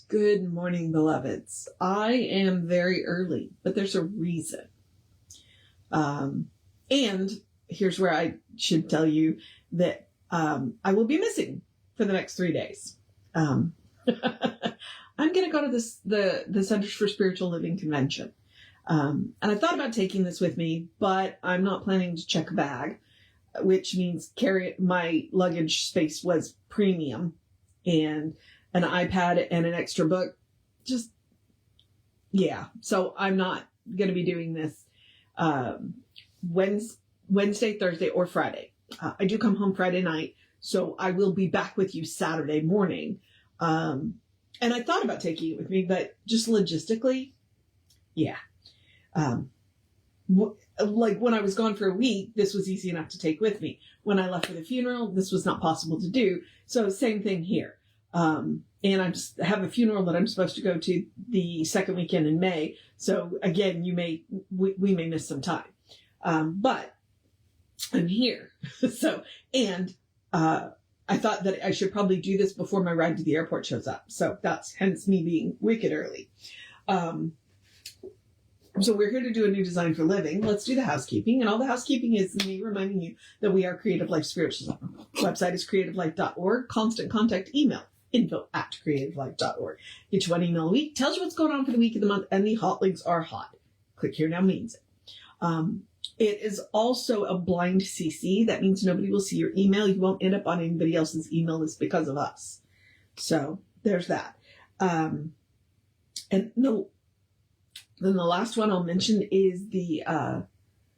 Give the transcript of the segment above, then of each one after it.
Good morning, beloveds. I am very early, but there's a reason. And here's where I should tell you that I will be missing for the next 3 days. I'm going to go to the Centers for Spiritual Living convention. And I thought about taking this with me, but I'm not planning to check a bag, which means my luggage space was premium, and an iPad and an extra book. So I'm not going to be doing this Wednesday, Thursday, or Friday. I do come home Friday night, so I will be back with you Saturday morning. And I thought about taking it with me, but just logistically, like when I was gone for a week, this was easy enough to take with me. When I left for the funeral, this was not possible to do. So same thing here. And I just have a funeral that I'm supposed to go to the second weekend in May. So again, we may miss some time. But I'm here. I thought that I should probably do this before my ride to the airport shows up. So that's hence me being wicked early. So we're here to do a new design for living. Let's do the housekeeping. And all the housekeeping is me reminding you that we are Creative Life Spiritual. Website is creativelife.org. Constant contact email, info@creativelife.org. Get you one email a week. Tells you what's going on for the week of the month. And the hot links are hot. Click here now means it. It is also a blind CC. That means nobody will see your email. You won't end up on anybody else's email list because of us. So there's that. Then the last one I'll mention is the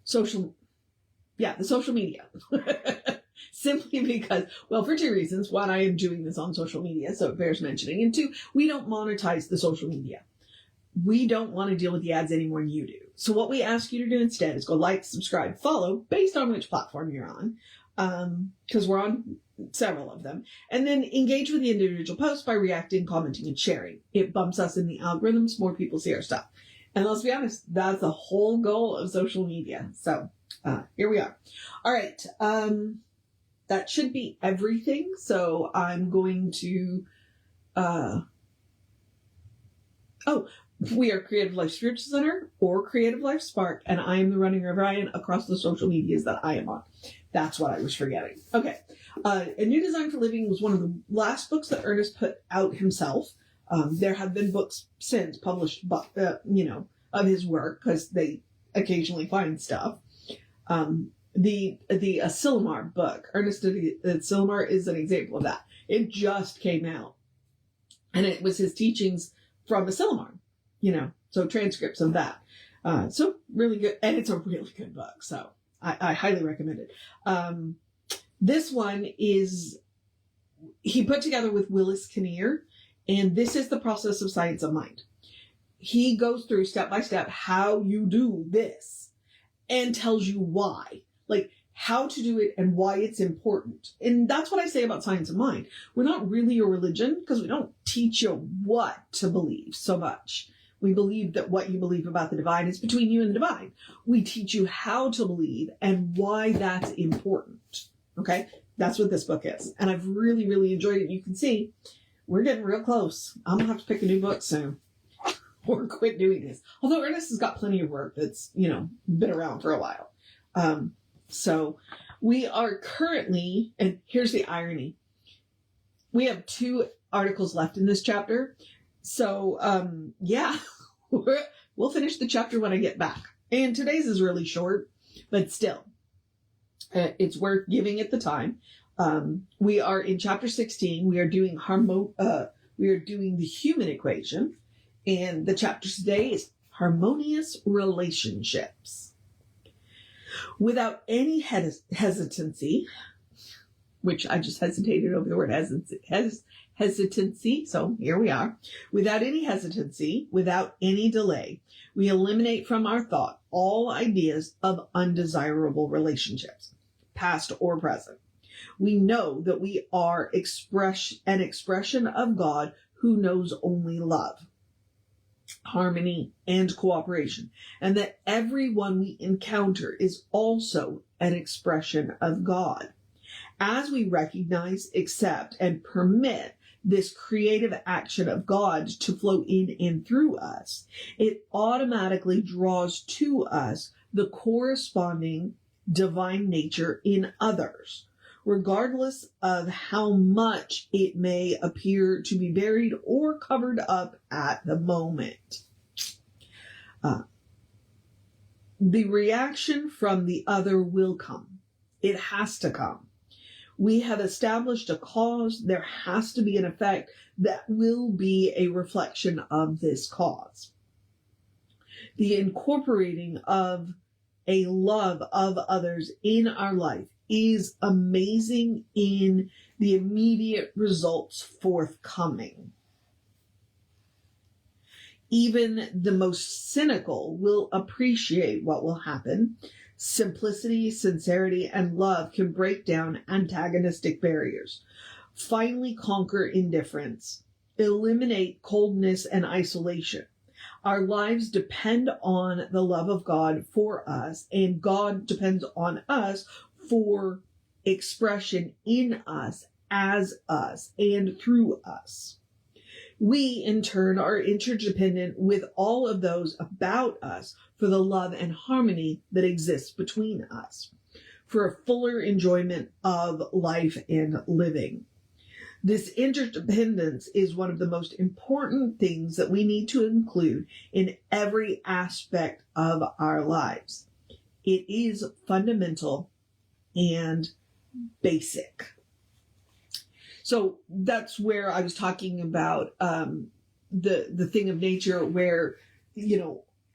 social media. Simply because, well, for two reasons. One, I am doing this on social media, so it bears mentioning. And two, we don't monetize the social media. We don't want to deal with the ads any more than you do. So what we ask you to do instead is go like, subscribe, follow, based on which platform you're on, because we're on several of them, and then engage with the individual posts by reacting, commenting, and sharing. It bumps us in the algorithms. More people see our stuff. And let's be honest, that's the whole goal of social media. So here we are. All right. That should be everything. So I'm going to... we are Creative Life Spiritual Center or Creative Life Spark, and I am the running Ryan across the social medias that I am on. That's what I was forgetting. Okay. A New Design for Living was one of the last books that Ernest put out himself. There have been books since published, of his work, because they occasionally find stuff. The Asilomar book, Ernest Asilomar, is an example of that. It just came out, and it was his teachings from Asilomar, so transcripts of that. So really good, and it's a really good book, so I highly recommend it. This one is, he put together with Willis Kinnear, and this is the process of science of mind. He goes through step by step how you do this and tells you why, like how to do it and why it's important. And that's what I say about science of mind. We're not really a religion because we don't teach you what to believe so much. We believe that what you believe about the divine is between you and the divine. We teach you how to believe and why that's important. Okay? That's what this book is. And I've really, really enjoyed it. You can see we're getting real close. I'm going to have to pick a new book soon or quit doing this. Although Ernest has got plenty of work that's, been around for a while. So we are currently, and here's the irony. We have 2 articles left in this chapter. So, we'll finish the chapter when I get back. And today's is really short, but still, it's worth giving it the time. We are in chapter 16. We are doing the human equation, and the chapter today is harmonious relationships. Without any hesitancy, which I just hesitated over the word hesitancy, so here we are. Without any hesitancy, without any delay, we eliminate from our thought all ideas of undesirable relationships, past or present. We know that we are an expression of God who knows only love, harmony, and cooperation, and that everyone we encounter is also an expression of God. As we recognize, accept, and permit this creative action of God to flow in and through us, it automatically draws to us the corresponding divine nature in others, regardless of how much it may appear to be buried or covered up at the moment. The reaction from the other will come. It has to come. We have established a cause. There has to be an effect that will be a reflection of this cause. The incorporating of a love of others in our life is amazing in the immediate results forthcoming. Even the most cynical will appreciate what will happen. Simplicity, sincerity, and love can break down antagonistic barriers, finally conquer indifference, eliminate coldness and isolation. Our lives depend on the love of God for us, and God depends on us for expression in us, as us, and through us. We, in turn, are interdependent with all of those about us for the love and harmony that exists between us, for a fuller enjoyment of life and living. This interdependence is one of the most important things that we need to include in every aspect of our lives. It is fundamental and basic. So that's where I was talking about the thing of nature, where,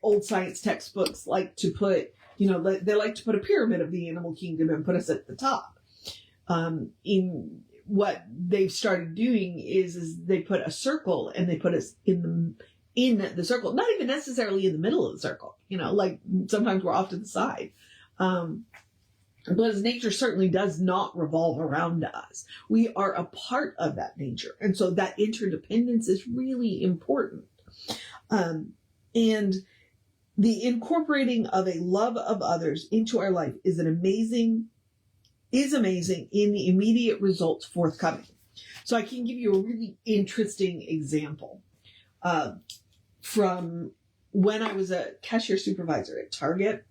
old science textbooks like to put, they like to put a pyramid of the animal kingdom and put us at the top. In what they've started doing is they put a circle and they put us in the circle, not even necessarily in the middle of the circle, like sometimes we're off to the side. But nature certainly does not revolve around us. We are a part of that nature. And so that interdependence is really important. And the incorporating of a love of others into our life is amazing in the immediate results forthcoming. So I can give you a really interesting example from when I was a cashier supervisor at Target.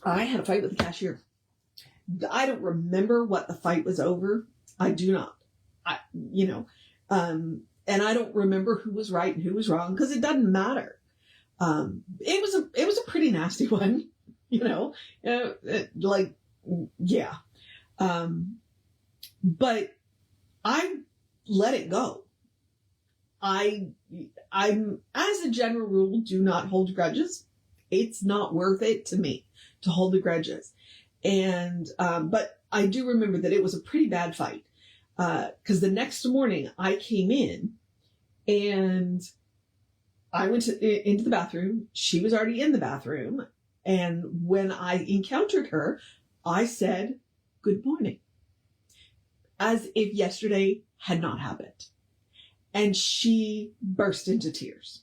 I had a fight with the cashier. I don't remember what the fight was over. I do not. And I don't remember who was right and who was wrong, because it doesn't matter. It was a pretty nasty one, yeah. But I let it go. I'm, as a general rule, do not hold grudges. It's not worth it to me to hold the grudges. And, but I do remember that it was a pretty bad fight. Cause the next morning I came in and I went into the bathroom. She was already in the bathroom. And when I encountered her, I said, "Good morning," as if yesterday had not happened. And she burst into tears,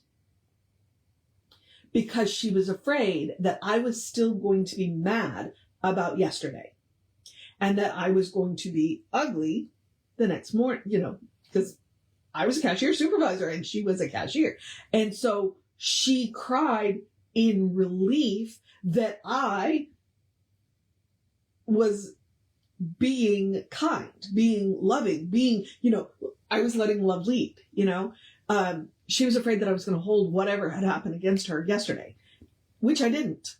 because she was afraid that I was still going to be mad about yesterday, and that I was going to be ugly the next morning, because I was a cashier supervisor and she was a cashier. And so she cried in relief that I was being kind, being loving, being, I was letting love lead, She was afraid that I was going to hold whatever had happened against her yesterday, which I didn't,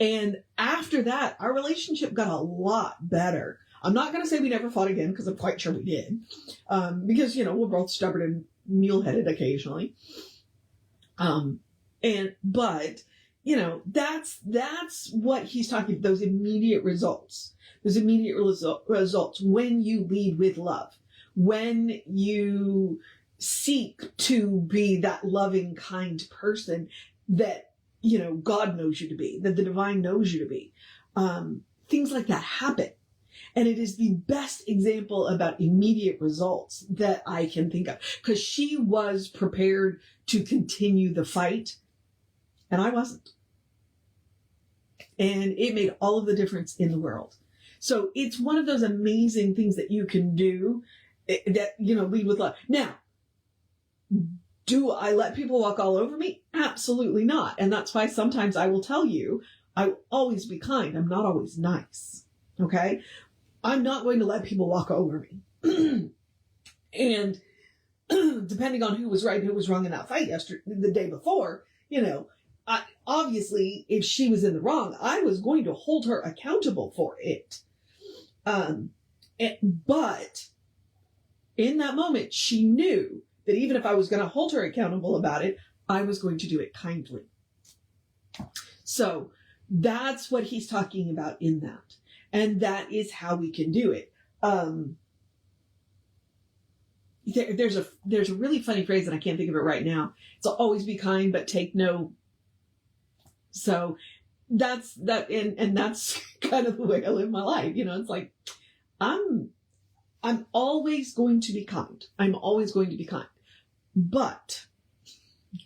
And after that, our relationship got a lot better. I'm not going to say we never fought again, because I'm quite sure we did. Because, we're both stubborn and mule-headed occasionally. But that's what he's talking about, those immediate results. Those immediate results when you lead with love, when you seek to be that loving, kind person that, God knows you to be, that the divine knows you to be. Things like that happen. And it is the best example about immediate results that I can think of, because she was prepared to continue the fight and I wasn't. And it made all of the difference in the world. So it's one of those amazing things that you can do that, lead with love. Now, do I let people walk all over me? Absolutely not. And that's why sometimes I will tell you, I will always be kind. I'm not always nice. Okay? I'm not going to let people walk over me. And depending on who was right and who was wrong in that fight the day before, obviously, if she was in the wrong, I was going to hold her accountable for it. But in that moment, she knew that even if I was going to hold her accountable about it, I was going to do it kindly. So that's what he's talking about in that. And that is how we can do it. There's a really funny phrase, and I can't think of it right now. It's always be kind, but take no. So that's that. And that's kind of the way I live my life. It's like, I'm always going to be kind. I'm always going to be kind, but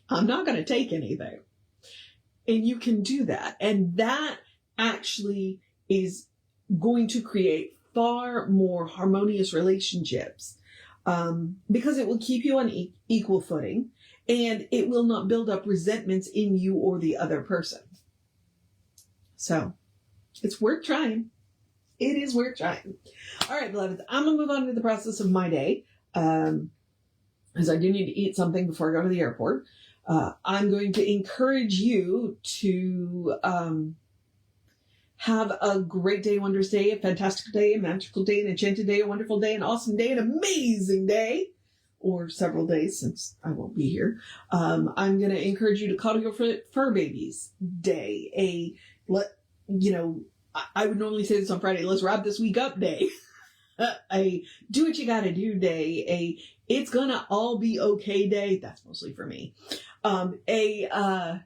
I'm not going to take anything. And you can do that. And that actually is going to create far more harmonious relationships, because it will keep you on equal footing, and it will not build up resentments in you or the other person. So it's worth trying. It is worth trying. All right, beloveds, I'm going to move on to the process of my day, as I do need to eat something before I go to the airport. I'm going to encourage you to have a great day, wondrous day, a fantastic day, a magical day, an enchanted day, a wonderful day, an awesome day, an amazing day, or several days since I won't be here. I'm going to encourage you to cuddle your fur babies day, I would normally say this on Friday, let's wrap this week up day, a do what you gotta do day, a it's gonna all be okay day, that's mostly for me, a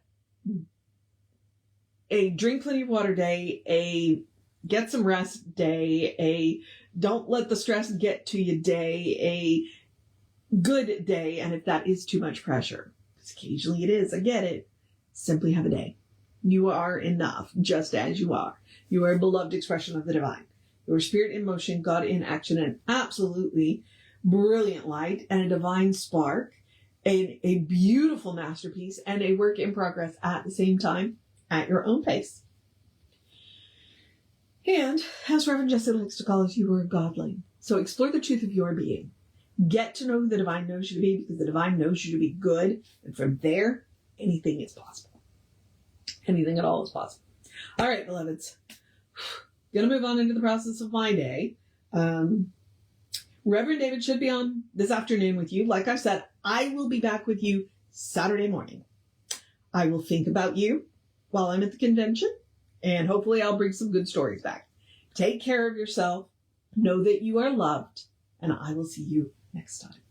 drink plenty of water day, a get some rest day, a don't let the stress get to you day, a good day, and if that is too much pressure, because occasionally it is, I get it, simply have a day. You are enough, just as you are. You are a beloved expression of the divine. You are spirit in motion, God in action, an absolutely brilliant light, and a divine spark, a beautiful masterpiece, and a work in progress at the same time, at your own pace. And, as Reverend Jesse likes to call it, you are a godling. So explore the truth of your being. Get to know who the divine knows you to be, because the divine knows you to be good, and from there, anything is possible. Anything at all is possible. All right, beloveds. Gonna move on into the process of my day. Reverend David should be on this afternoon with you. Like I said, I will be back with you Saturday morning. I will think about you while I'm at the convention, and hopefully I'll bring some good stories back. Take care of yourself. Know that you are loved, and I will see you next time.